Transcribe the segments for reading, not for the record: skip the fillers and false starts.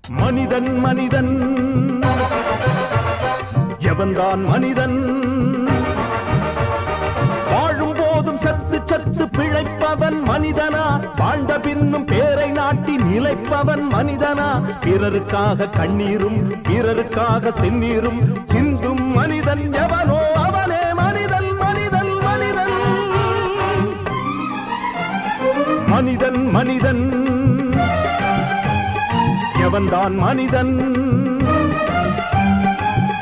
மனிதன் மனிதன் எவன்தான் மனிதன்? வாழும் போதும் சத்து சத்து பிழைப்பவன் மனிதனா? வாழ்ந்த பின்னும் பேரை நாட்டி நிலைப்பவன் மனிதனா? பிறருக்காக கண்ணீரும் பிறருக்காக செந்நீரும் சிந்தும் மனிதன் எவனோ அவனே மனிதன் மனிதன் மனிதன் மனிதன் மனிதன் எவன்தான் மனிதன்?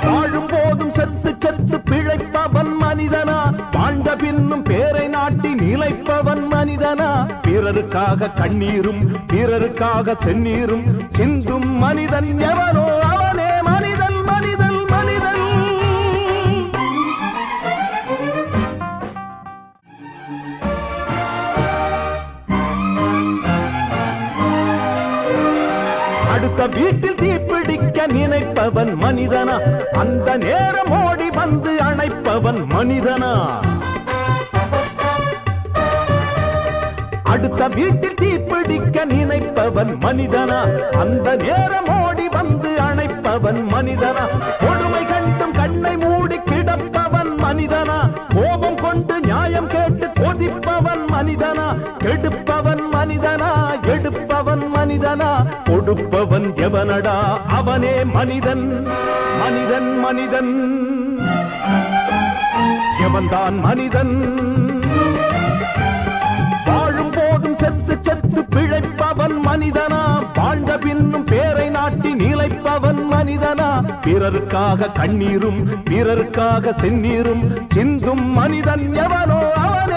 வாழும் போதும் சத்து சத்து பிழைப்பவன் மனிதனா? வாழ்ந்த பின்னும் பேரை நாட்டி நிலைப்பவன் மனிதனா? பிறருக்காக கண்ணீரும் பிறருக்காக செந்நீரும் சிந்தும் மனிதன் எவனோ அவனே மனிதன் மனிதன் மனிதன் அடுத்த வீட்டில் தீப்பிடிக்க நினைப்பவன் மனிதனா? அந்த நேரம் ஓடி வந்து அணைப்பவன் மனிதனா? அடுத்த வீட்டில் தீப்பிடிக்க நினைப்பவன் மனிதனா? அந்த நேரம் ஓடி வந்து அணைப்பவன் மனிதனா? கொடுமை கண்டும் கண்ணை மூடி கிடப்பவன் மனிதனா? கோபம் கொண்டு நியாயம் கேட்டு கொதிப்பவன் மனிதனா? கெடுப்பவன் மனிதனா? எடுப்பவன் மனிதனா? கொடுப்பவன் எவனடா? அவனே மனிதன் மனிதன் மனிதன் எவன்தான் மனிதன்? வாழும் போதும் செத்து செத்து பிழைப்பவன் மனிதனா? வாழ்ந்த பின்னும் பேரை நாட்டி நிலைப்பவன் மனிதனா? பிறருக்காக கண்ணீரும் பிறருக்காக செந்நீரும் சிந்தும் மனிதன் எவனோ அவன்